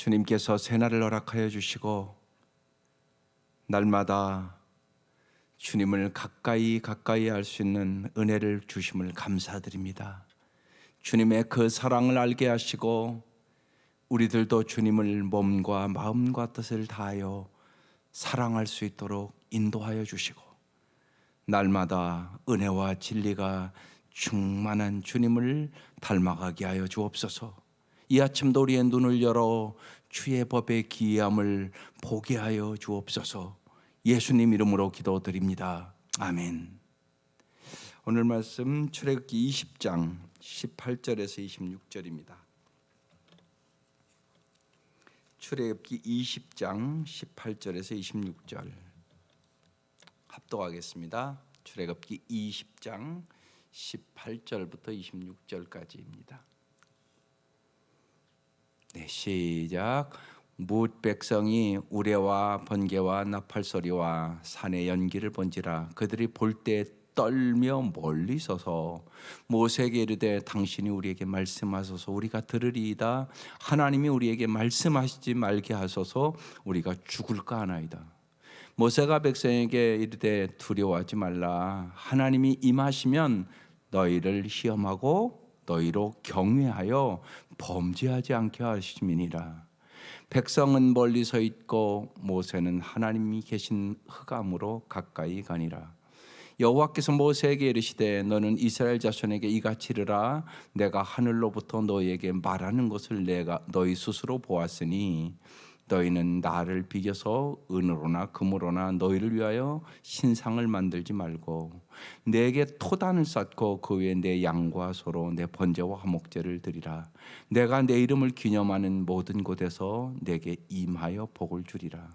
주님께서 새날을 허락하여 주시고 날마다 주님을 가까이 알 수 있는 은혜를 주심을 감사드립니다. 주님의 그 사랑을 알게 하시고 우리들도 주님을 몸과 마음과 뜻을 다하여 사랑할 수 있도록 인도하여 주시고 날마다 은혜와 진리가 충만한 주님을 닮아가게 하여 주옵소서. 이 아침도 우리의 눈을 열어 주의 법의 기이함을 보게 하여 주옵소서. 예수님 이름으로 기도드립니다. 아멘. 오늘 말씀 출애굽기 20장 18절에서 26절입니다. 출애굽기 20장 18절에서 26절 합독하겠습니다. 출애굽기 20장 18절부터 26절까지입니다. 네, 시작. 뭇 백성이 우레와 번개와 나팔 소리와 산의 연기를 본지라 그들이 볼 때 떨며 멀리 서서 모세에게 이르되 당신이 우리에게 말씀하소서 우리가 들으리이다. 하나님이 우리에게 말씀하시지 말게 하소서 우리가 죽을까 하나이다. 모세가 백성에게 이르되 두려워하지 말라. 하나님이 임하시면 너희를 시험하고 너희로 경외하여 범죄하지 않게 하심이니라. 백성은 멀리 서 있고 모세는 하나님이 계신 흑암으로 가까이 가니라. 여호와께서 모세에게 이르시되 너는 이스라엘 자손에게 이같이 이르라. 내가 하늘로부터 너희에게 말하는 것을 내가 너희 스스로 보았으니 너희는 나를 비겨서 은으로나 금으로나 너희를 위하여 신상을 만들지 말고 내게 토단을 쌓고 그 위에 내 양과 소로 내 번제와 화목제를 드리라. 내가 내 이름을 기념하는 모든 곳에서 내게 임하여 복을 주리라.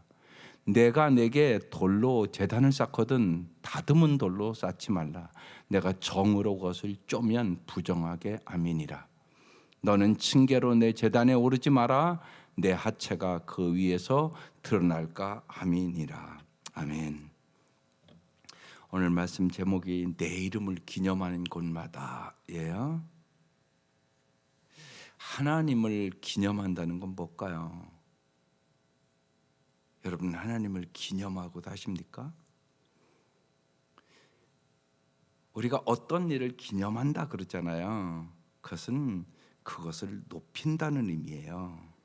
내가 내게 돌로 제단을 쌓거든 다듬은 돌로 쌓지 말라. 내가 정으로 그것을 쪼면 부정하게 아미니라. 너는 층계로 내 제단에 오르지 마라. 내 하체가 그 위에서 드러날까 함이니라. 아멘. 오늘 말씀 제목이 내 이름을 기념하는 곳마다예요. 하나님을 기념한다는 건 뭘까요? 여러분 하나님을 기념하고 사십니까? 우리가 어떤 일을 기념한다 그러잖아요. 그것을 높인다는 의미예요.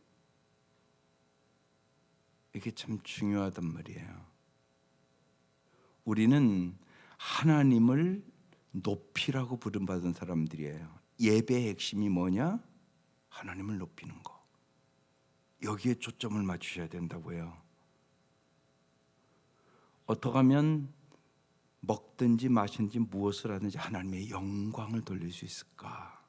이게 참 중요하단 말이에요. 우리는 하나님을 높이라고 부름받은 사람들이에요. 예배의 핵심이 뭐냐? 하나님을 높이는 거. 여기에 초점을 맞추셔야 된다고 해요. 어떻게 하면 먹든지 마시든지 무엇을 하든지 하나님의 영광을 돌릴 수 있을까?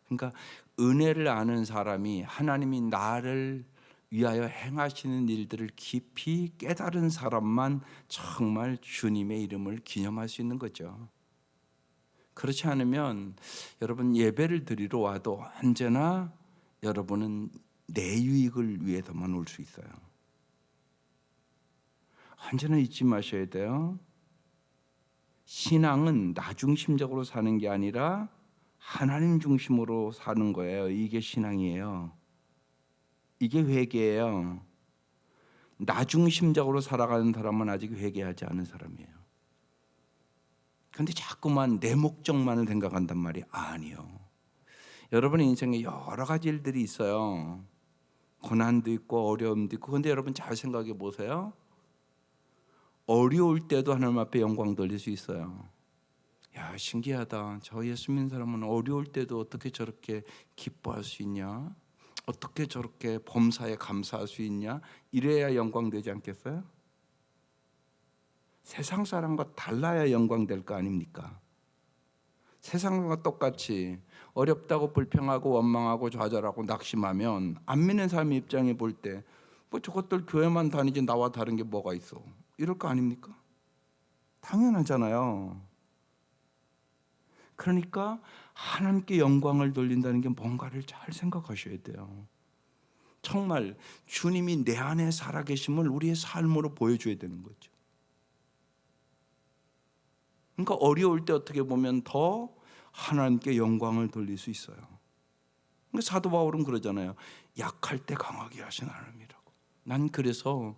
그러니까 은혜를 아는 사람이 하나님이 나를 위하여 행하시는 일들을 깊이 깨달은 사람만 정말 주님의 이름을 기념할 수 있는 거죠. 그렇지 않으면 여러분 예배를 드리러 와도 언제나 여러분은 내 유익을 위해서만 올 수 있어요. 언제나 잊지 마셔야 돼요. 신앙은 나 중심적으로 사는 게 아니라 하나님 중심으로 사는 거예요. 이게 신앙이에요. 이게 회개예요. 나 중심적으로 살아가는 사람은 아직 회개하지 않은 사람이에요. 그런데 자꾸만 내 목적만을 생각한단 말이 아니요. 여러분의 인생에 여러 가지 일들이 있어요. 고난도 있고 어려움도 있고. 그런데 여러분 잘 생각해 보세요. 어려울 때도 하나님 앞에 영광 돌릴 수 있어요. 야, 신기하다. 저 예수 믿는 사람은 어려울 때도 어떻게 저렇게 기뻐할 수 있냐? 어떻게 저렇게 범사에 감사할 수 있냐? 이래야 영광 되지 않겠어요? 세상 사람과 달라야 영광 될 거 아닙니까? 세상과 똑같이 어렵다고 불평하고 원망하고 좌절하고 낙심하면 안 믿는 사람 입장에 볼 때 뭐 저것들 교회만 다니지 나와 다른 게 뭐가 있어? 이럴 거 아닙니까? 당연하잖아요. 그러니까 하나님께 영광을 돌린다는 게 뭔가를 잘 생각하셔야 돼요. 정말 주님이 내 안에 살아계심을 우리의 삶으로 보여줘야 되는 거죠. 그러니까 어려울 때 어떻게 보면 더 하나님께 영광을 돌릴 수 있어요. 사도 바울은 그러잖아요. 약할 때 강하게 하신 하나님이라고. 난 그래서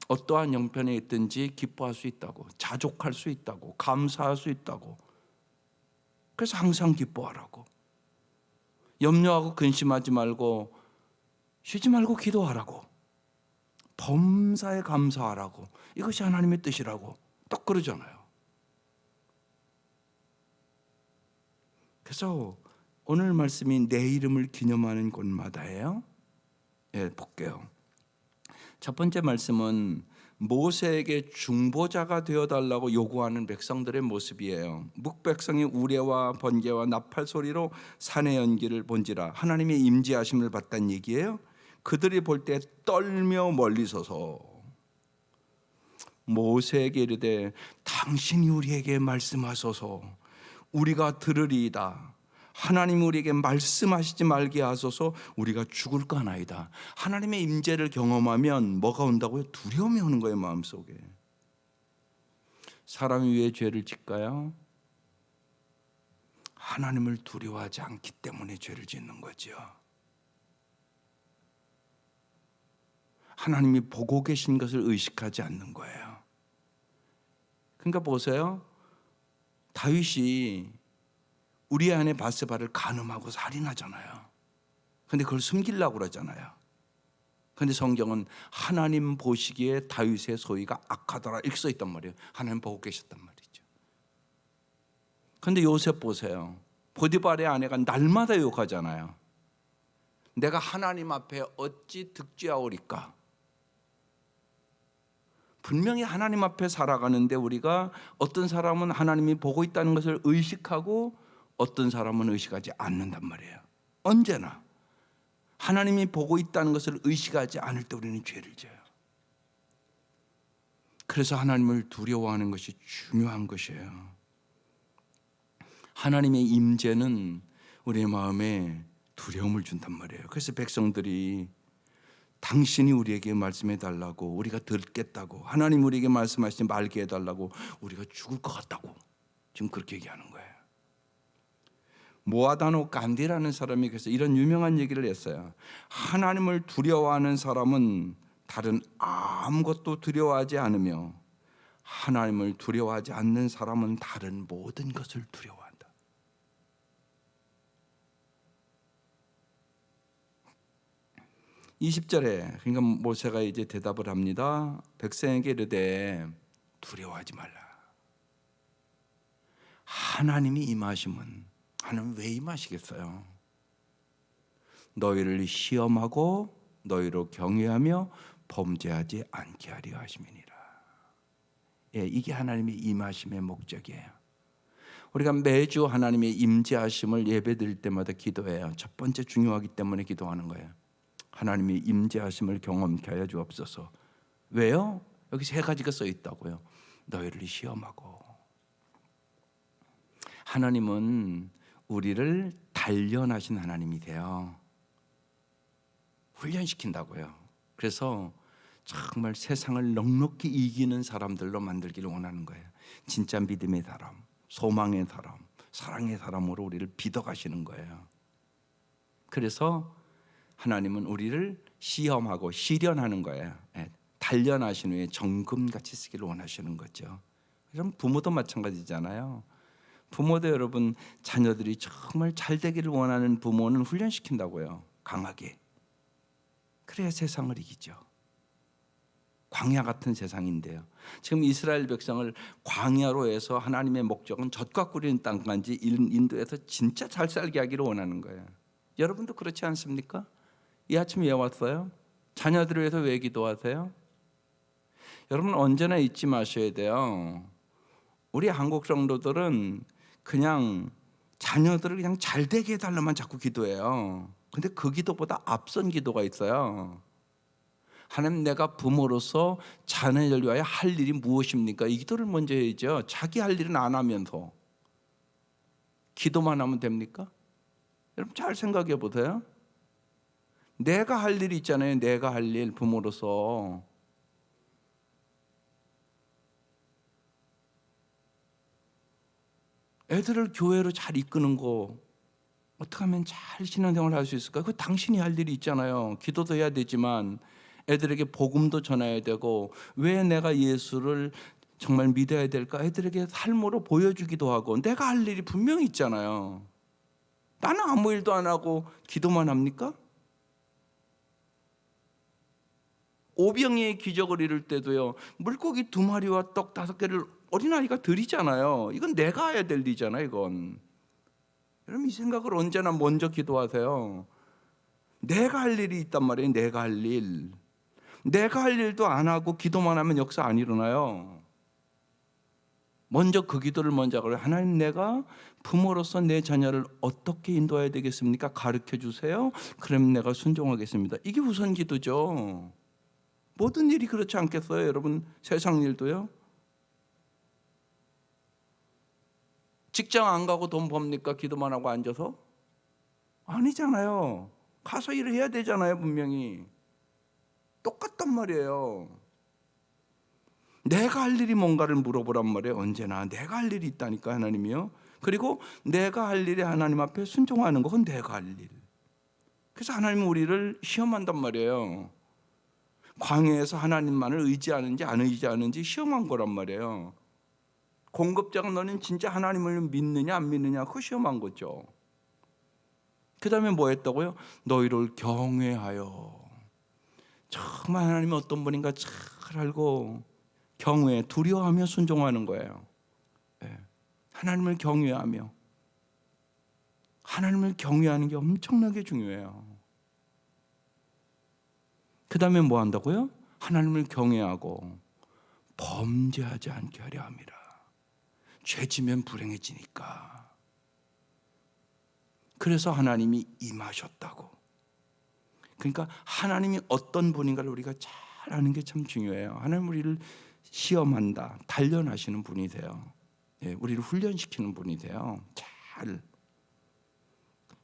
어떠한 형편에 있든지 기뻐할 수 있다고, 자족할 수 있다고, 감사할 수 있다고. 그래서 항상 기뻐하라고. 염려하고 근심하지 말고 쉬지 말고 기도하라고. 범사에 감사하라고. 이것이 하나님의 뜻이라고 딱 그러잖아요. 그래서 오늘 말씀이 내 이름을 기념하는 곳마다예요. 예, 볼게요. 첫 번째 말씀은 모세에게 중보자가 되어달라고 요구하는 백성들의 모습이에요. 묵백성이 우레와 번개와 나팔 소리로 산의 연기를 본지라. 하나님의 임재하심을 봤다는 얘기예요. 그들이 볼 때 떨며 멀리 서서 모세에게 이르되 당신이 우리에게 말씀하소서 우리가 들으리이다. 하나님 우리에게 말씀하시지 말게 하소서 우리가 죽을까나이다. 하나님의 임재를 경험하면 뭐가 온다고요? 두려움이 오는 거예요, 마음속에. 사람이 왜 죄를 짓까요? 하나님을 두려워하지 않기 때문에 죄를 짓는 거죠. 하나님이 보고 계신 것을 의식하지 않는 거예요. 그러니까 보세요. 다윗이 우리 아내 바세바를 간음하고 살인하잖아요. 근데 그걸 숨기려고 그러잖아요. 근데 성경은 하나님 보시기에 다윗의 소위가 악하더라 이렇게 써 있단 말이에요. 하나님 보고 계셨단 말이죠. 근데 요셉 보세요. 보디발의 아내가 날마다 욕하잖아요. 내가 하나님 앞에 어찌 득죄하오리까. 분명히 하나님 앞에 살아가는데 우리가 어떤 사람은 하나님이 보고 있다는 것을 의식하고 어떤 사람은 의식하지 않는단 말이에요. 언제나 하나님이 보고 있다는 것을 의식하지 않을 때 우리는 죄를 져요. 그래서 하나님을 두려워하는 것이 중요한 것이에요. 하나님의 임재는 우리의 마음에 두려움을 준단 말이에요. 그래서 백성들이 당신이 우리에게 말씀해 달라고, 우리가 듣겠다고, 하나님 우리에게 말씀하시지 말게 해달라고, 우리가 죽을 것 같다고 지금 그렇게 얘기하는 거예요. 모아다노 간디라는 사람이 그래서 이런 유명한 얘기를 했어요. 하나님을 두려워하는 사람은 다른 아무것도 두려워하지 않으며 하나님을 두려워하지 않는 사람은 다른 모든 것을 두려워한다. 20절에 그러니까 모세가 이제 대답을 합니다. 백성에게 이르되 두려워하지 말라. 하나님이 임하시면 하나님 왜 임하시겠어요? 너희를 시험하고 너희로 경외하며 범죄하지 않게 하려 하심이니라. 예, 이게 하나님의 임하심의 목적이에요. 우리가 매주 하나님의 임재하심을 예배드릴 때마다 기도해요. 첫 번째 중요하기 때문에 기도하는 거예요. 하나님의 임재하심을 경험케 하여 주옵소서. 왜요? 여기 세 가지가 써 있다고요. 너희를 시험하고. 하나님은 우리를 단련하신 하나님이세요. 훈련시킨다고요. 그래서 정말 세상을 넉넉히 이기는 사람들로 만들기를 원하는 거예요. 진짜 믿음의 사람, 소망의 사람, 사랑의 사람으로 우리를 빚어가시는 거예요. 그래서 하나님은 우리를 시험하고 시련하는 거예요. 단련하신 후에 정금같이 쓰기를 원하시는 거죠. 그럼 부모도 마찬가지잖아요. 부모도 여러분 자녀들이 정말 잘 되기를 원하는 부모는 훈련시킨다고요. 강하게. 그래야 세상을 이기죠. 광야 같은 세상인데요. 지금 이스라엘 백성을 광야로 해서 하나님의 목적은 젖과 꿀인 땅까지 인도해서 진짜 잘 살게 하기를 원하는 거예요. 여러분도 그렇지 않습니까? 이 아침 왜 왔어요? 자녀들을 위해서 왜 기도하세요? 여러분 언제나 잊지 마셔야 돼요. 우리 한국 성도들은 그냥 자녀들을 그냥 잘 되게 해달라만 자꾸 기도해요. 근데 그 기도보다 앞선 기도가 있어요. 하나님 내가 부모로서 자녀를 위하여 할 일이 무엇입니까? 이 기도를 먼저 해야죠. 자기 할 일은 안 하면서 기도만 하면 됩니까? 여러분 잘 생각해 보세요. 내가 할 일이 있잖아요. 내가 할 일 부모로서. 애들을 교회로 잘 이끄는 거 어떻게 하면 잘 신앙생활을 할 수 있을까? 그 당신이 할 일이 있잖아요. 기도도 해야 되지만 애들에게 복음도 전해야 되고, 왜 내가 예수를 정말 믿어야 될까? 애들에게 삶으로 보여주기도 하고, 내가 할 일이 분명히 있잖아요. 나는 아무 일도 안 하고 기도만 합니까? 오병이의 기적을 이룰 때도요, 물고기 2마리와 떡 5개를 어린아이가 드리잖아요. 이건 내가 해야 될 일이잖아요, 이건. 여러분, 이 생각을 언제나 먼저 기도하세요. 내가 할 일이 있단 말이에요. 내가 할 일. 내가 할 일도 안 하고 기도만 하면 역사 안 일어나요. 먼저 그 기도를 먼저 하고, 하나님, 내가 부모로서 내 자녀를 어떻게 인도해야 되겠습니까? 가르쳐 주세요. 그럼 내가 순종하겠습니다. 이게 우선 기도죠. 모든 일이 그렇지 않겠어요, 여러분? 세상 일도요. 직장 안 가고 돈 법니까? 기도만 하고 앉아서? 아니잖아요. 가서 일을 해야 되잖아요, 분명히. 똑같단 말이에요. 내가 할 일이 뭔가를 물어보란 말이에요. 언제나 내가 할 일이 있다니까, 하나님이요. 그리고 내가 할 일이 하나님 앞에 순종하는 건 내가 할 일. 그래서 하나님은 우리를 시험한단 말이에요. 광야에서 하나님만을 의지하는지 안 의지하는지 시험한 거란 말이에요. 공급자가 너는 진짜 하나님을 믿느냐 안 믿느냐, 그거 시험한 거죠. 그 다음에 뭐 했다고요? 너희를 경외하여. 정말 하나님이 어떤 분인가 잘 알고 경외, 두려워하며 순종하는 거예요. 네. 하나님을 경외하며. 하나님을 경외하는 게 엄청나게 중요해요. 그 다음에 뭐 한다고요? 하나님을 경외하고 범죄하지 않게 하려 함이라. 죄지면 불행해지니까. 그래서 하나님이 임하셨다고. 그러니까 하나님이 어떤 분인가를 우리가 잘 아는 게 참 중요해요. 하나님 우리를 시험한다, 단련하시는 분이세요. 예, 우리를 훈련시키는 분이세요. 잘.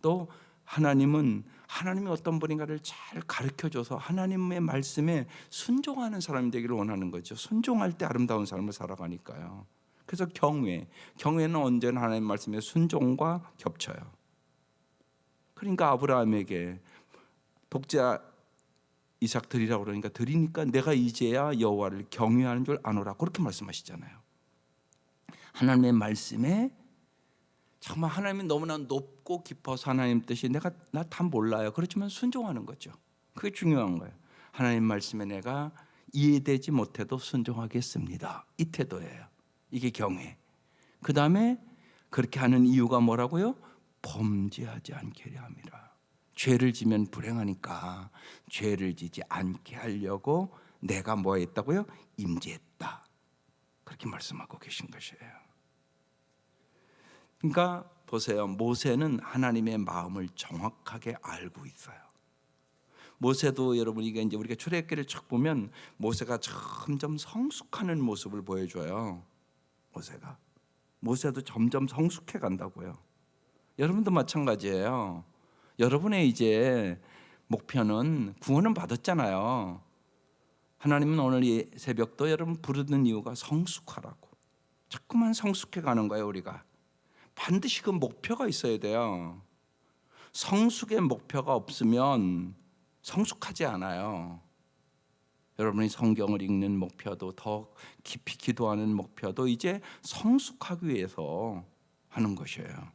또 하나님은 하나님이 어떤 분인가를 잘 가르쳐줘서 하나님의 말씀에 순종하는 사람이 되기를 원하는 거죠. 순종할 때 아름다운 삶을 살아가니까요. 그래서 경외는 언제나 하나님의 말씀에 순종과 겹쳐요. 그러니까 아브라함에게 독자 이삭 드리라고 그러니까 드리니까 내가 이제야 여호와를 경외하는 줄 아노라, 그렇게 말씀하시잖아요. 하나님의 말씀에 정말 하나님이 너무나 높고 깊어서 하나님 뜻이 나 다 몰라요. 그렇지만 순종하는 거죠. 그게 중요한 거예요. 하나님 말씀에 내가 이해되지 못해도 순종하겠습니다. 이 태도예요. 이게 경외. 그 다음에 그렇게 하는 이유가 뭐라고요? 범죄하지 않게 하려 함이라. 죄를 지면 불행하니까 죄를 지지 않게 하려고 내가 뭐 했다고요? 임재했다. 그렇게 말씀하고 계신 것이에요. 그러니까 보세요. 모세는 하나님의 마음을 정확하게 알고 있어요. 모세도 여러분, 이게 이제 우리가 출애굽기를 쭉 보면 모세가 점점 성숙하는 모습을 보여줘요. 모세도 점점 성숙해 간다고요. 여러분도 마찬가지예요. 여러분의 이제 목표는 구원은 받았잖아요. 하나님은 오늘 이 새벽도 여러분 부르는 이유가 성숙하라고. 자꾸만 성숙해 가는 거예요, 우리가. 반드시 그 목표가 있어야 돼요. 성숙의 목표가 없으면 성숙하지 않아요. 여러분이 성경을 읽는 목표도, 더 깊이 기도하는 목표도 이제 성숙하기 위해서 하는 것이에요.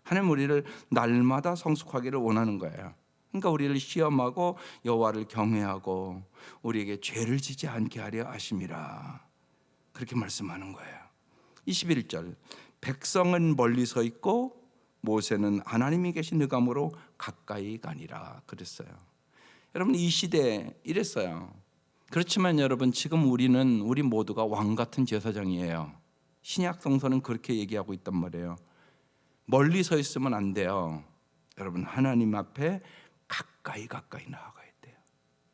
하나님 우리를 날마다 성숙하기를 원하는 거예요. 그러니까 우리를 시험하고 여호와를 경외하고 우리에게 죄를 지지 않게 하려 하심이라, 그렇게 말씀하는 거예요. 21절, 백성은 멀리 서 있고 모세는 하나님이 계신 흑암으로 가까이 가니라 그랬어요. 여러분, 이 시대에 이랬어요. 그렇지만 여러분, 지금 우리 모두가 왕 같은 제사장이에요. 신약 성서는 그렇게 얘기하고 있단 말이에요. 멀리 서 있으면 안 돼요. 여러분, 하나님 앞에 가까이 나아가야 돼요.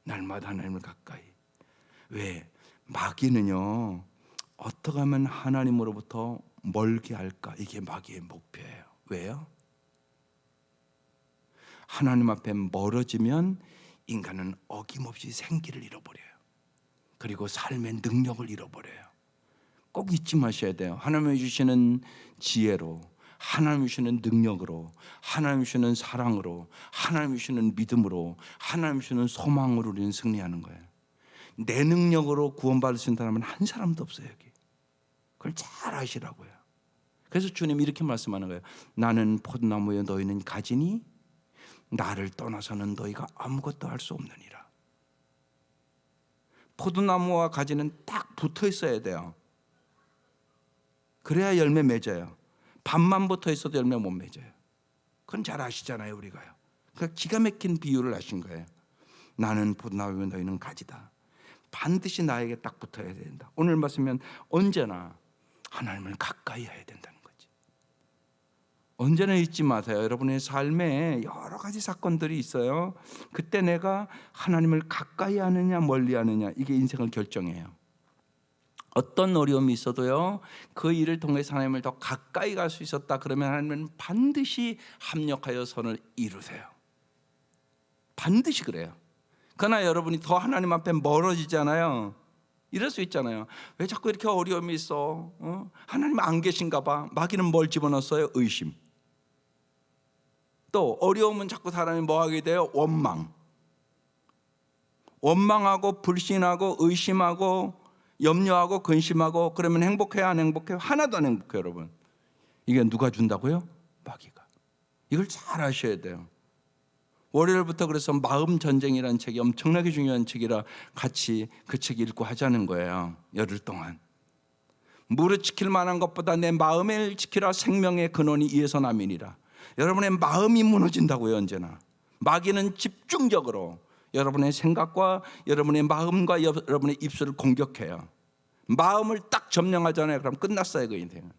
날마다 하나님을 가까이. 왜? 마귀는요, 어떻게 하면 하나님으로부터 멀게 할까? 이게 마귀의 목표예요. 왜요? 하나님 앞에 멀어지면 인간은 어김없이 생기를 잃어버려요. 그리고 삶의 능력을 잃어버려요. 꼭 잊지 마셔야 돼요. 하나님이 주시는 지혜로, 하나님이 주시는 능력으로, 하나님이 주시는 사랑으로, 하나님이 주시는 믿음으로, 하나님이 주시는 소망으로 우리는 승리하는 거예요. 내 능력으로 구원받을 수 있는 사람은 한 사람도 없어요, 여기. 그걸 잘 아시라고요. 그래서 주님이 이렇게 말씀하는 거예요. 나는 포도나무에 너희는 가지니 나를 떠나서는 너희가 아무것도 할 수 없느니라. 포도나무와 가지는 딱 붙어 있어야 돼요. 그래야 열매 맺어요. 반만 붙어 있어도 열매 못 맺어요. 그건 잘 아시잖아요, 우리가요. 그러니까 기가 막힌 비유를 하신 거예요. 나는 포도나무에 너희는 가지다. 반드시 나에게 딱 붙어야 된다. 오늘 말씀은 언제나 하나님을 가까이 해야 된다는 거지. 언제나 잊지 마세요. 여러분의 삶에 여러 가지 사건들이 있어요. 그때 내가 하나님을 가까이 하느냐 멀리 하느냐, 이게 인생을 결정해요. 어떤 어려움이 있어도요, 그 일을 통해서 하나님을 더 가까이 갈 수 있었다 그러면 하나님은 반드시 합력하여 선을 이루세요. 반드시 그래요. 그러나 여러분이 더 하나님 앞에 멀어지잖아요. 이럴 수 있잖아요. 왜 자꾸 이렇게 어려움이 있어? 하나님 안 계신가 봐. 마귀는 뭘 집어넣었어요? 의심. 또 어려움은 자꾸 사람이 뭐 하게 돼요? 원망. 원망하고 불신하고 의심하고 염려하고 근심하고, 그러면 행복해요, 안 행복해요? 하나도 안 행복해요, 여러분. 이게 누가 준다고요? 마귀가. 이걸 잘 아셔야 돼요. 월요일부터 그래서 마음 전쟁이라는 책이 엄청나게 중요한 책이라 같이 그 책 읽고 하자는 거예요. 열흘 동안. 무릇 지킬 만한 것보다 내 마음을 지키라. 생명의 근원이 이에서 남이니라. 여러분의 마음이 무너진다고요, 언제나. 마귀는 집중적으로 여러분의 생각과 여러분의 마음과 여러분의 입술을 공격해요. 마음을 딱 점령하잖아요. 그럼 끝났어요, 그 인생은.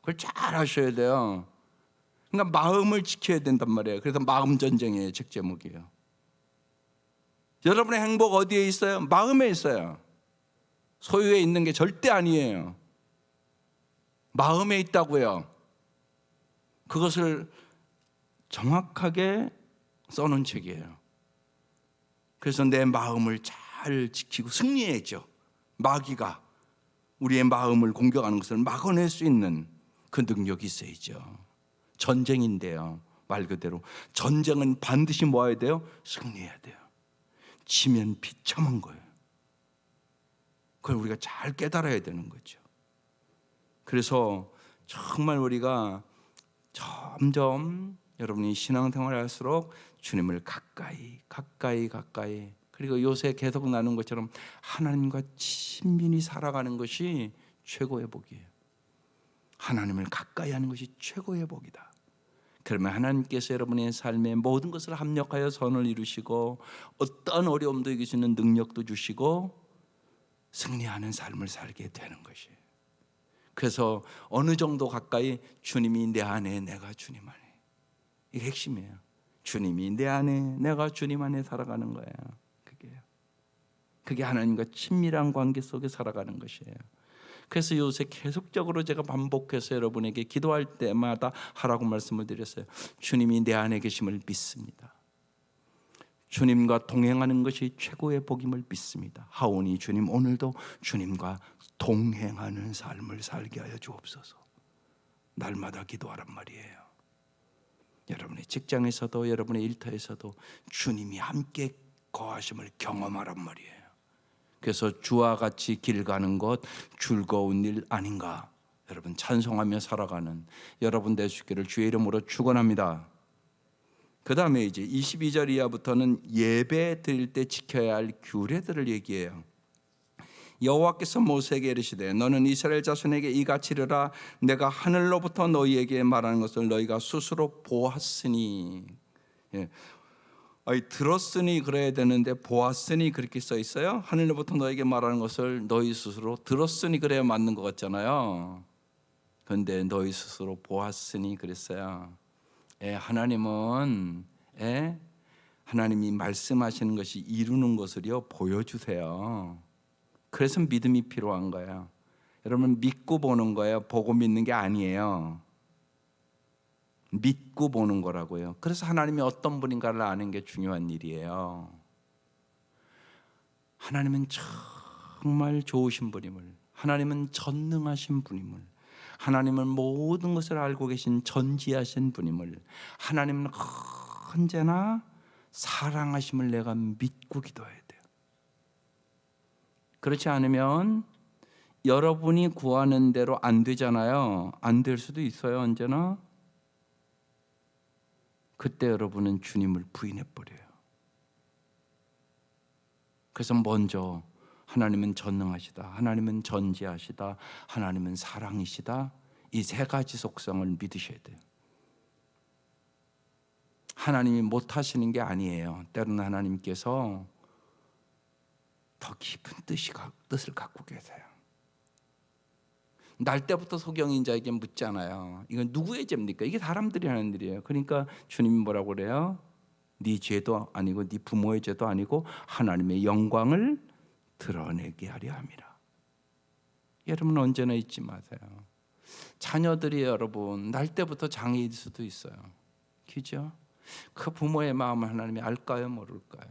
그걸 잘 하셔야 돼요. 그러니까 마음을 지켜야 된단 말이에요. 그래서 마음 전쟁이에요, 책 제목이에요. 여러분의 행복 어디에 있어요? 마음에 있어요. 소유에 있는 게 절대 아니에요. 마음에 있다고요. 그것을 정확하게 써놓은 책이에요. 그래서 내 마음을 잘 지키고 승리해야죠. 마귀가 우리의 마음을 공격하는 것을 막아낼 수 있는 그 능력이 있어야죠. 전쟁인데요, 말 그대로 전쟁은 반드시 뭐 해야 돼요? 승리해야 돼요. 지면 비참한 거예요. 그걸 우리가 잘 깨달아야 되는 거죠. 그래서 정말 우리가 점점 여러분이 신앙생활을 할수록 주님을 가까이, 그리고 요새 계속 나눈 것처럼 하나님과 친밀히 살아가는 것이 최고의 복이에요. 하나님을 가까이 하는 것이 최고의 복이다. 그러면 하나님께서 여러분의 삶에 모든 것을 합력하여 선을 이루시고 어떤 어려움도 이길 수 있는 능력도 주시고 승리하는 삶을 살게 되는 것이에요. 그래서 어느 정도 가까이 주님이 내 안에, 내가 주님 안에. 이게 핵심이에요. 주님이 내 안에, 내가 주님 안에 살아가는 거예요. 그게 하나님과 친밀한 관계 속에 살아가는 것이에요. 그래서 요새 계속적으로 제가 반복해서 여러분에게 기도할 때마다 하라고 말씀을 드렸어요. 주님이 내 안에 계심을 믿습니다. 주님과 동행하는 것이 최고의 복임을 믿습니다. 하오니 주님, 오늘도 주님과 동행하는 삶을 살게 하여 주옵소서. 날마다 기도하란 말이에요. 여러분의 직장에서도 여러분의 일터에서도 주님이 함께 거하심을 경험하란 말이에요. 그래서 주와 같이 길 가는 것 즐거운 일 아닌가? 여러분 찬송하며 살아가는 여러분 되시기를 주의 이름으로 축원합니다. 그 다음에 이제 22절 이하부터는 예배 드릴 때 지켜야 할 규례들을 얘기해요. 여호와께서 모세에게 이르시되 너는 이스라엘 자손에게 이같이 이르라. 내가 하늘로부터 너희에게 말하는 것을 너희가 스스로 보았으니. 예. 들었으니 그래야 되는데 보았으니 그렇게 써 있어요. 하늘로부터 너에게 말하는 것을 너희 스스로 들었으니 그래야 맞는 것 같잖아요. 그런데 너희 스스로 보았으니 그랬어요. 하나님은 하나님이 말씀하시는 것이 이루는 것을요 보여주세요. 그래서 믿음이 필요한 거예요. 여러분 믿고 보는 거예요. 보고 믿는 게 아니에요. 믿고 보는 거라고요. 그래서 하나님이 어떤 분인가를 아는 게 중요한 일이에요. 하나님은 정말 좋으신 분임을, 하나님은 전능하신 분임을, 하나님은 모든 것을 알고 계신 전지하신 분임을, 하나님은 언제나 사랑하심을 내가 믿고 기도해야 돼요. 그렇지 않으면 여러분이 구하는 대로 안 되잖아요. 안 될 수도 있어요. 언제나. 그때 여러분은 주님을 부인해 버려요. 그래서 먼저 하나님은 전능하시다, 하나님은 전지하시다, 하나님은 사랑이시다, 이 세 가지 속성을 믿으셔야 돼요. 하나님이 못하시는 게 아니에요. 때로는 하나님께서 더 깊은 뜻을 갖고 계세요. 날 때부터 소경인자에게 묻잖아요. 이건 누구의 죄입니까? 이게 사람들이 하는 일이에요. 그러니까 주님이 뭐라고 그래요? 네 죄도 아니고 네 부모의 죄도 아니고 하나님의 영광을 드러내게 하려 함이라. 여러분 언제나 잊지 마세요. 자녀들이 여러분 날 때부터 장애일 수도 있어요. 그죠? 그 부모의 마음을 하나님이 알까요? 모를까요?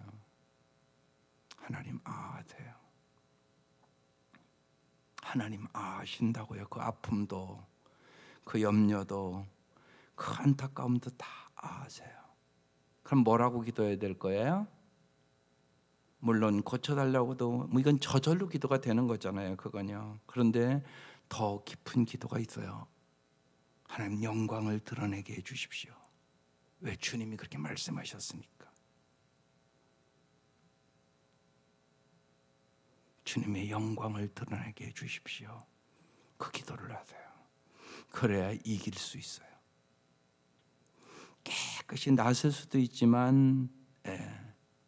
하나님 아세요. 하나님 아신다고요. 그 아픔도, 그 염려도, 그 안타까움도 다 아세요. 그럼 뭐라고 기도해야 될 거예요? 물론 고쳐달라고도 이건 저절로 기도가 되는 거잖아요. 그건요. 그런데 더 깊은 기도가 있어요. 하나님 영광을 드러내게 해주십시오. 왜? 주님이 그렇게 말씀하셨으니까. 주님의 영광을 드러내게 해주십시오. 그 기도를 하세요. 그래야 이길 수 있어요. 깨끗이 나설 수도 있지만,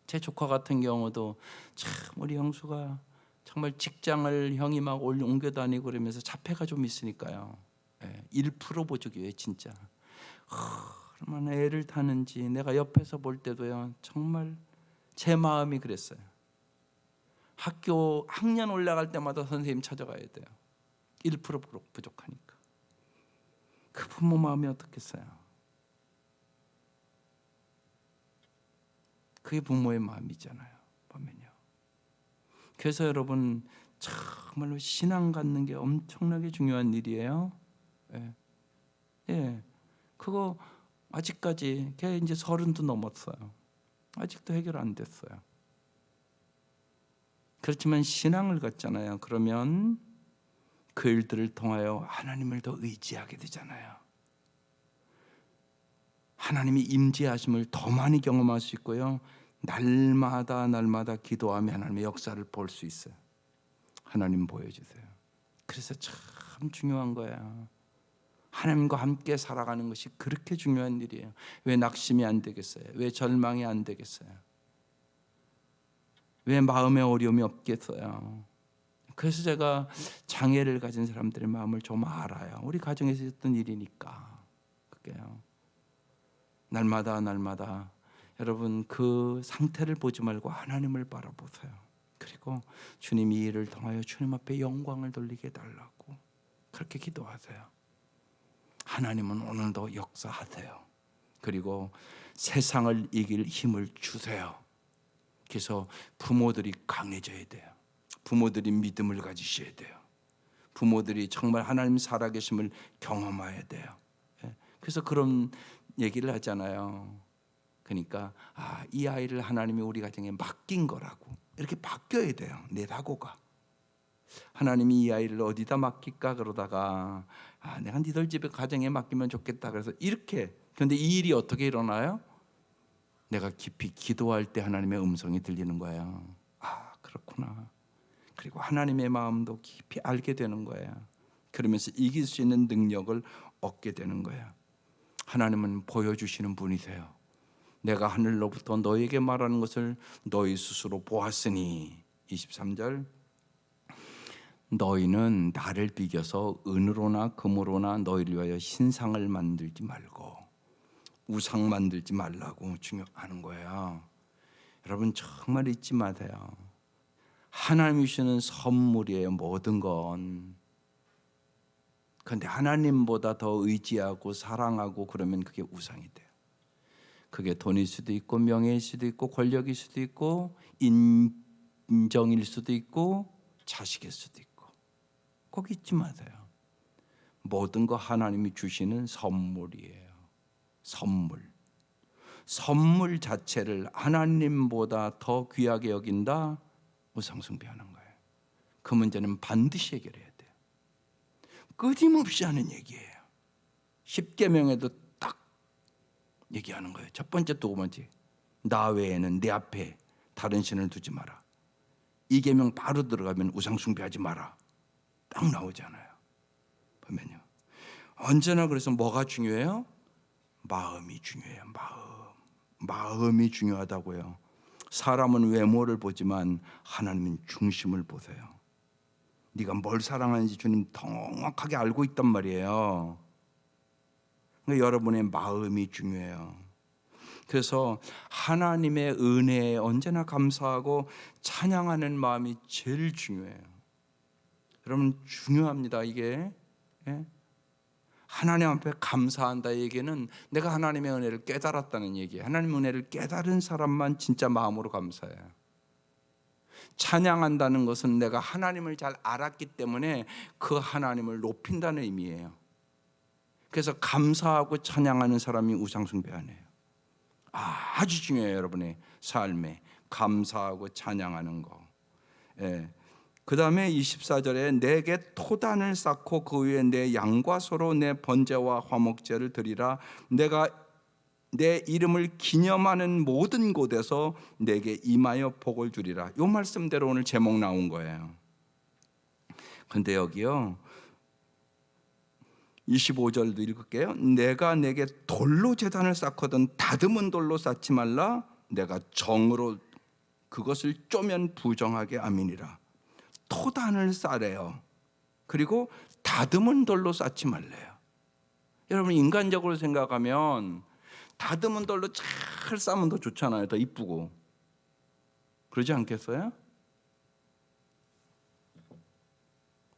제 조카 같은 경우도 참 우리 형수가 정말 직장을 형이 막 옮겨 다니고 그러면서 자폐가 좀 있으니까요. 1% 보조기예요, 진짜. 얼마나 애를 타는지 내가 옆에서 볼 때도요, 정말 제 마음이 그랬어요. 학교 학년 올라갈 때마다 선생님 찾아가야 돼요. 1% 부족하니까. 그 부모 마음이 어떻겠어요? 그게 부모의 마음이잖아요. 보면요. 그래서 여러분 정말로 신앙 갖는 게 엄청나게 중요한 일이에요. 그거 아직까지 걔 이제 30도 넘었어요. 아직도 해결 안 됐어요. 그렇지만 신앙을 갖잖아요. 그러면 그 일들을 통하여 하나님을 더 의지하게 되잖아요. 하나님이 임재하심을 더 많이 경험할 수 있고요. 날마다 기도하며 하나님의 역사를 볼 수 있어요. 하나님 보여주세요. 그래서 참 중요한 거야. 하나님과 함께 살아가는 것이 그렇게 중요한 일이에요. 왜 낙심이 안 되겠어요? 왜 절망이 안 되겠어요? 왜 마음의 어려움이 없겠어요? 그래서 제가 장애를 가진 사람들의 마음을 좀 알아요. 우리 가정에서 있었던 일이니까. 그게요. 날마다 여러분 그 상태를 보지 말고 하나님을 바라보세요. 그리고 주님 이 일을 통하여 주님 앞에 영광을 돌리게 해달라고 그렇게 기도하세요. 하나님은 오늘도 역사하세요. 그리고 세상을 이길 힘을 주세요. 그래서 부모들이 강해져야 돼요. 부모들이 믿음을 가지셔야 돼요. 부모들이 정말 하나님 살아계심을 경험해야 돼요. 그래서 그런 얘기를 하잖아요. 그러니까 이 아이를 하나님이 우리 가정에 맡긴 거라고 이렇게 바뀌어야 돼요. 내 사고가. 하나님이 이 아이를 어디다 맡길까 그러다가 내가 니들 집에 가정에 맡기면 좋겠다 그래서 이렇게. 그런데 이 일이 어떻게 일어나요? 내가 깊이 기도할 때 하나님의 음성이 들리는 거예요. 그렇구나. 그리고 하나님의 마음도 깊이 알게 되는 거예요. 그러면서 이길 수 있는 능력을 얻게 되는 거예요. 하나님은 보여주시는 분이세요. 내가 하늘로부터 너에게 말하는 것을 너희 스스로 보았으니 23절 너희는 나를 비겨서 은으로나 금으로나 너희를 위하여 신상을 만들지 말고 우상 만들지 말라고 중요하는 거예요. 여러분 정말 잊지 마세요. 하나님이 주시는 선물이에요. 모든 건. 그런데 하나님보다 더 의지하고 사랑하고 그러면 그게 우상이 돼요. 그게 돈일 수도 있고 명예일 수도 있고 권력일 수도 있고 인정일 수도 있고 자식일 수도 있고 꼭 잊지 마세요. 모든 거 하나님이 주시는 선물이에요. 선물 자체를 하나님보다 더 귀하게 여긴다? 우상숭배하는 거예요. 그 문제는 반드시 해결해야 돼요. 끊임없이 하는 얘기예요. 십계명에도 딱 얘기하는 거예요. 첫 번째, 두 번째, 나 외에는 내 앞에 다른 신을 두지 마라. 이 계명 바로 들어가면 우상숭배하지 마라. 딱 나오잖아요. 보면요. 언제나 그래서 뭐가 중요해요? 마음이 중요해요. 마음이 중요하다고요. 사람은 외모를 보지만 하나님은 중심을 보세요. 네가 뭘 사랑하는지 주님 정확하게 알고 있단 말이에요. 그러니까 여러분의 마음이 중요해요. 그래서 하나님의 은혜에 언제나 감사하고 찬양하는 마음이 제일 중요해요. 여러분 중요합니다. 이게 하나님 앞에 감사한다 얘기는 내가 하나님의 은혜를 깨달았다는 얘기예요. 하나님의 은혜를 깨달은 사람만 진짜 마음으로 감사해요. 찬양한다는 것은 내가 하나님을 잘 알았기 때문에 그 하나님을 높인다는 의미예요. 그래서 감사하고 찬양하는 사람이 우상숭배 안 해요. 아주 중요해요. 여러분의 삶에 감사하고 찬양하는 거. 그 다음에 24절에 내게 토단을 쌓고 그 위에 내 양과 소로 내 번제와 화목제를 드리라. 내가 내 이름을 기념하는 모든 곳에서 내게 임하여 복을 주리라. 이 말씀대로 오늘 제목 나온 거예요. 근데 여기요 25절도 읽을게요. 내가 내게 돌로 제단을 쌓거든 다듬은 돌로 쌓지 말라. 내가 정으로 그것을 쪼면 부정하게 아미니라. 토단을 쌓래요. 그리고 다듬은 돌로 쌓지 말래요. 여러분 인간적으로 생각하면 다듬은 돌로 잘 쌓으면 더 좋잖아요. 더 이쁘고. 그러지 않겠어요?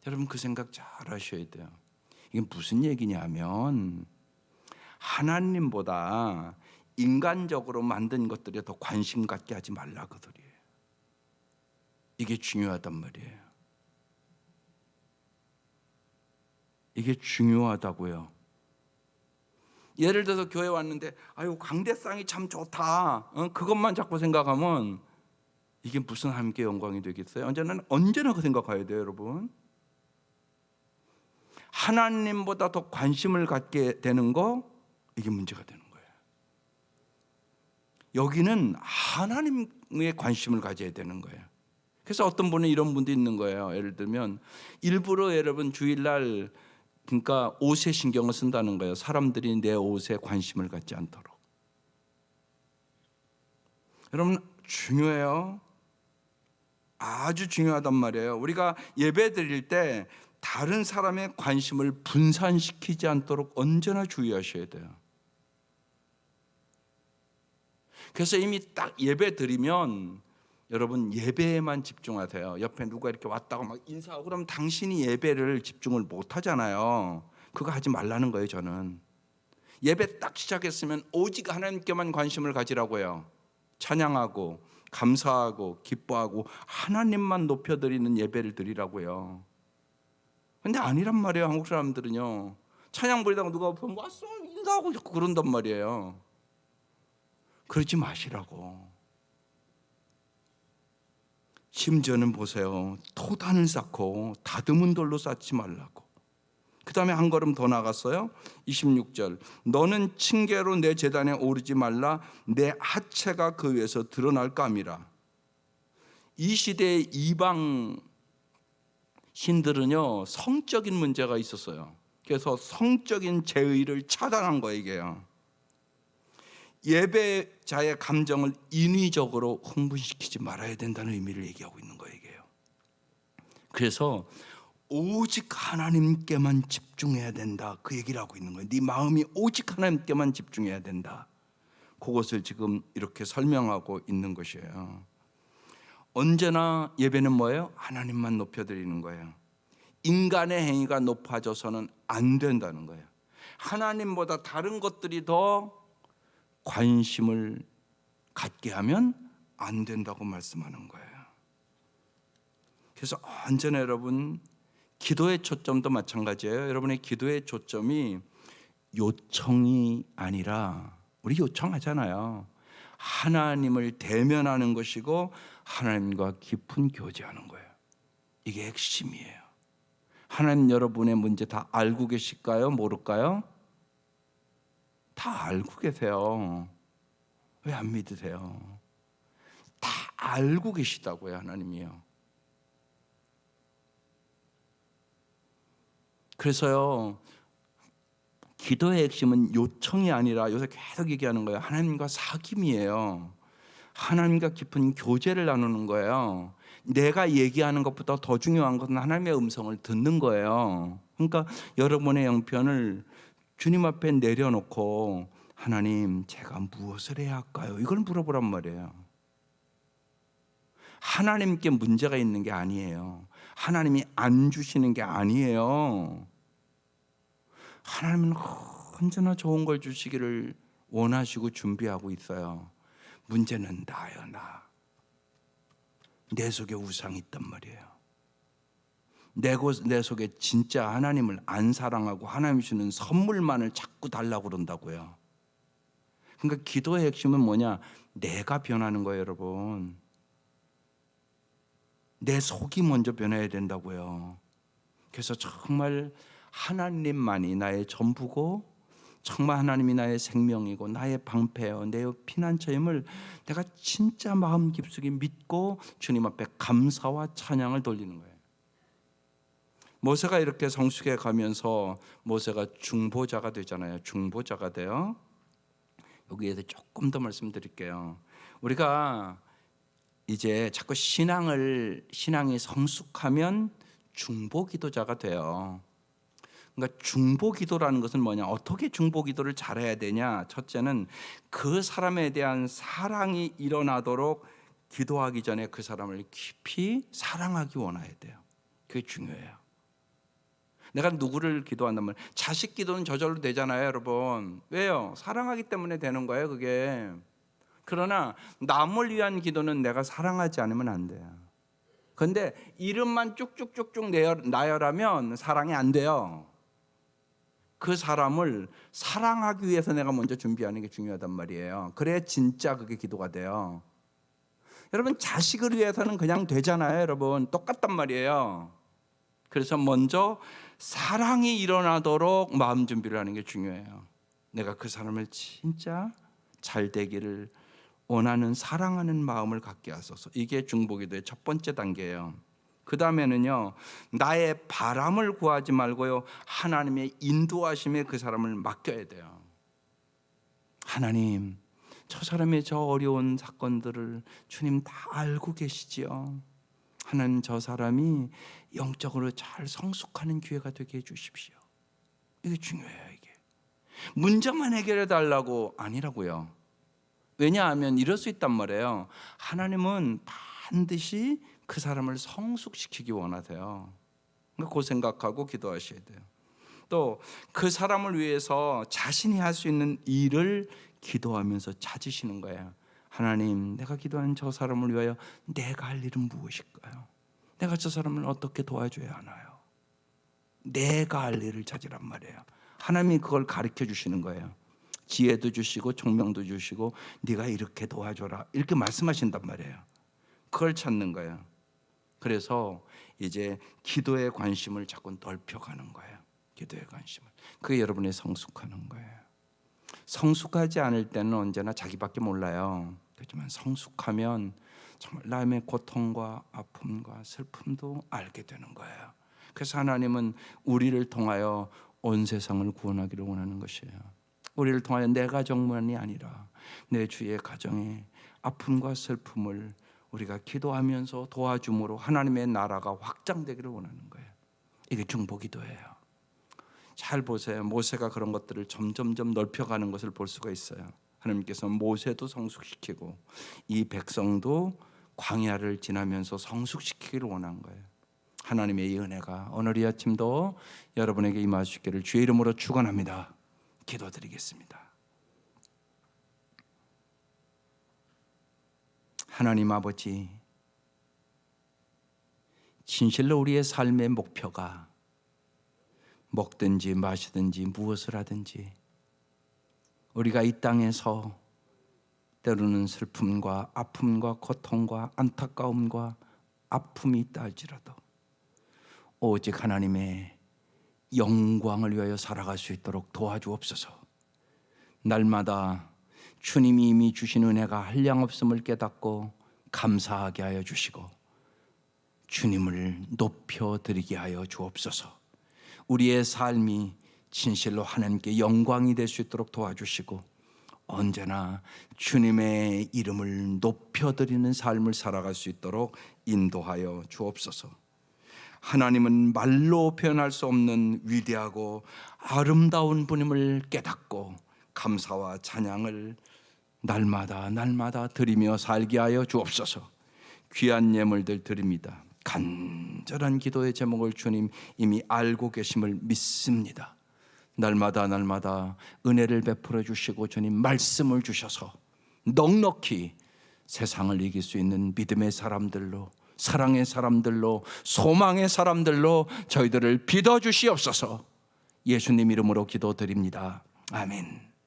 여러분 그 생각 잘 하셔야 돼요. 이게 무슨 얘기냐면 하나님보다 인간적으로 만든 것들에 더 관심 갖게 하지 말라 그 소리예요. 이게 중요하단 말이에요. 이게 중요하다고요. 예를 들어서 교회 왔는데 아유 강대상이 참 좋다. 그것만 자꾸 생각하면 이게 무슨 하나님께 영광이 되겠어요? 언제나 그 생각해야 돼요, 여러분. 하나님보다 더 관심을 갖게 되는 거 이게 문제가 되는 거예요. 여기는 하나님의 관심을 가져야 되는 거예요. 그래서 어떤 분은 이런 분도 있는 거예요. 예를 들면 일부러 여러분 주일날 그러니까 옷에 신경을 쓴다는 거예요. 사람들이 내 옷에 관심을 갖지 않도록. 여러분 중요해요. 아주 중요하단 말이에요. 우리가 예배 드릴 때 다른 사람의 관심을 분산시키지 않도록 언제나 주의하셔야 돼요. 그래서 이미 딱 예배 드리면 여러분 예배에만 집중하세요. 옆에 누가 이렇게 왔다고 막 인사하고 그러면 당신이 예배를 집중을 못 하잖아요. 그거 하지 말라는 거예요. 저는 예배 딱 시작했으면 오직 하나님께만 관심을 가지라고요. 찬양하고 감사하고 기뻐하고 하나님만 높여드리는 예배를 드리라고요. 근데 아니란 말이에요. 한국 사람들은요 찬양 부리다가 누가 보면 왔어 인사하고 자꾸 그런단 말이에요. 그러지 마시라고. 심지어는 보세요. 토단을 쌓고 다듬은 돌로 쌓지 말라고. 그 다음에 한 걸음 더 나갔어요. 26절 너는 층계로 내 제단에 오르지 말라. 내 하체가 그 위에서 드러날까 함이라. 이 시대의 이방 신들은요 성적인 문제가 있었어요. 그래서 성적인 제의를 차단한 거예요. 이게요. 예배자의 감정을 인위적으로 흥분시키지 말아야 된다는 의미를 얘기하고 있는 거예요. 이게요. 그래서 오직 하나님께만 집중해야 된다 그 얘기를 하고 있는 거예요. 네 마음이 오직 하나님께만 집중해야 된다. 그것을 지금 이렇게 설명하고 있는 것이에요. 언제나 예배는 뭐예요? 하나님만 높여드리는 거예요. 인간의 행위가 높아져서는 안 된다는 거예요. 하나님보다 다른 것들이 더 관심을 갖게 하면 안 된다고 말씀하는 거예요. 그래서 언제나 여러분 기도의 초점도 마찬가지예요. 여러분의 기도의 초점이 요청이 아니라, 우리 요청하잖아요. 하나님을 대면하는 것이고 하나님과 깊은 교제하는 거예요. 이게 핵심이에요. 하나님 여러분의 문제 다 알고 계실까요? 모를까요? 다 알고 계세요. 왜 안 믿으세요? 다 알고 계시다고요, 하나님이요. 그래서요, 기도의 핵심은 요청이 아니라, 요새 계속 얘기하는 거예요, 하나님과 사귐이에요. 하나님과 깊은 교제를 나누는 거예요. 내가 얘기하는 것보다 더 중요한 것은 하나님의 음성을 듣는 거예요. 그러니까 여러분의 형편을 주님 앞에 내려놓고, 하나님, 제가 무엇을 해야 할까요? 이걸 물어보란 말이에요. 하나님께 문제가 있는 게 아니에요. 하나님이 안 주시는 게 아니에요. 하나님은 언제나 좋은 걸 주시기를 원하시고 준비하고 있어요. 문제는 나요, 나. 내 속에 우상이 있단 말이에요. 내 속에 진짜 하나님을 안 사랑하고 하나님 주는 선물만을 자꾸 달라고 그런다고요. 그러니까 기도의 핵심은 뭐냐? 내가 변하는 거예요, 여러분. 내 속이 먼저 변해야 된다고요. 그래서 정말 하나님만이 나의 전부고, 정말 하나님이 나의 생명이고 나의 방패요, 내 피난처임을 내가 진짜 마음 깊숙이 믿고 주님 앞에 감사와 찬양을 돌리는 거예요. 모세가 이렇게 성숙해 가면서 모세가 중보자가 되잖아요. 중보자가 돼요. 여기에서 조금 더 말씀드릴게요. 우리가 이제 자꾸 신앙이 성숙하면 중보기도자가 돼요. 그러니까 중보기도라는 것은 뭐냐? 어떻게 중보기도를 잘해야 되냐? 첫째는 그 사람에 대한 사랑이 일어나도록 기도하기 전에 그 사람을 깊이 사랑하기 원해야 돼요. 그게 중요해요. 내가 누구를 기도한다면, 자식 기도는 저절로 되잖아요, 여러분. 왜요? 사랑하기 때문에 되는 거예요, 그게. 그러나 남을 위한 기도는 내가 사랑하지 않으면 안 돼요. 그런데 이름만 쭉쭉쭉쭉 나열하면 사랑이 안 돼요. 그 사람을 사랑하기 위해서 내가 먼저 준비하는 게 중요하단 말이에요. 그래야 진짜 그게 기도가 돼요. 여러분, 자식을 위해서는 그냥 되잖아요, 여러분. 똑같단 말이에요. 그래서 먼저 사랑이 일어나도록 마음 준비를 하는 게 중요해요. 내가 그 사람을 진짜 잘 되기를 원하는, 사랑하는 마음을 갖게 하소서. 이게 중보기도의 첫 번째 단계예요. 그 다음에는요, 나의 바람을 구하지 말고요, 하나님의 인도하심에 그 사람을 맡겨야 돼요. 하나님, 저 사람의 저 어려운 사건들을 주님 다 알고 계시지요. 하나님, 저 사람이 영적으로 잘 성숙하는 기회가 되게 해주십시오. 이게 중요해요. 이게 문제만 해결해 달라고 아니라고요. 왜냐하면 이럴 수 있단 말이에요. 하나님은 반드시 그 사람을 성숙시키기 원하세요. 그러니까 그 생각하고 기도하셔야 돼요. 또 그 사람을 위해서 자신이 할 수 있는 일을 기도하면서 찾으시는 거예요. 하나님, 내가 기도한 저 사람을 위하여 내가 할 일은 무엇일까요? 내가 저 사람을 어떻게 도와줘야 하나요? 내가 할 일을 찾으란 말이에요. 하나님이 그걸 가르쳐 주시는 거예요. 지혜도 주시고 총명도 주시고 네가 이렇게 도와줘라, 이렇게 말씀하신단 말이에요. 그걸 찾는 거예요. 그래서 이제 기도의 관심을 자꾸 넓혀가는 거예요. 기도의 관심을. 그게 여러분의 성숙하는 거예요. 성숙하지 않을 때는 언제나 자기밖에 몰라요. 그렇지만 성숙하면 정말 남의 고통과 아픔과 슬픔도 알게 되는 거예요. 그래서 하나님은 우리를 통하여 온 세상을 구원하기를 원하는 것이에요. 우리를 통하여 내 가정만이 아니라 내 주의 가정의 아픔과 슬픔을 우리가 기도하면서 도와줌으로 하나님의 나라가 확장되기를 원하는 거예요. 이게 중보기도예요. 잘 보세요. 모세가 그런 것들을 점점점 넓혀가는 것을 볼 수가 있어요. 하나님께서 모세도 성숙시키고 이 백성도 광야를 지나면서 성숙시키기를 원한 거예요. 하나님의 이 은혜가 오늘 이 아침도 여러분에게 임하시기를 주의 이름으로 축원합니다. 기도드리겠습니다. 하나님 아버지, 진실로 우리의 삶의 목표가 먹든지 마시든지 무엇을 하든지 우리가 이 땅에서 때로는 슬픔과 아픔과 고통과 안타까움과 아픔이 있다 할지라도 오직 하나님의 영광을 위하여 살아갈 수 있도록 도와주옵소서. 날마다 주님이 이미 주신 은혜가 한량없음을 깨닫고 감사하게 하여 주시고 주님을 높여드리게 하여 주옵소서. 우리의 삶이 진실로 하나님께 영광이 될 수 있도록 도와주시고 언제나 주님의 이름을 높여드리는 삶을 살아갈 수 있도록 인도하여 주옵소서. 하나님은 말로 표현할 수 없는 위대하고 아름다운 분임을 깨닫고 감사와 찬양을 날마다 드리며 살게 하여 주옵소서. 귀한 예물들 드립니다. 간절한 기도의 제목을 주님 이미 알고 계심을 믿습니다. 날마다 은혜를 베풀어 주시고 주님 말씀을 주셔서 넉넉히 세상을 이길 수 있는 믿음의 사람들로, 사랑의 사람들로, 소망의 사람들로 저희들을 빚어 주시옵소서. 예수님 이름으로 기도드립니다. 아멘.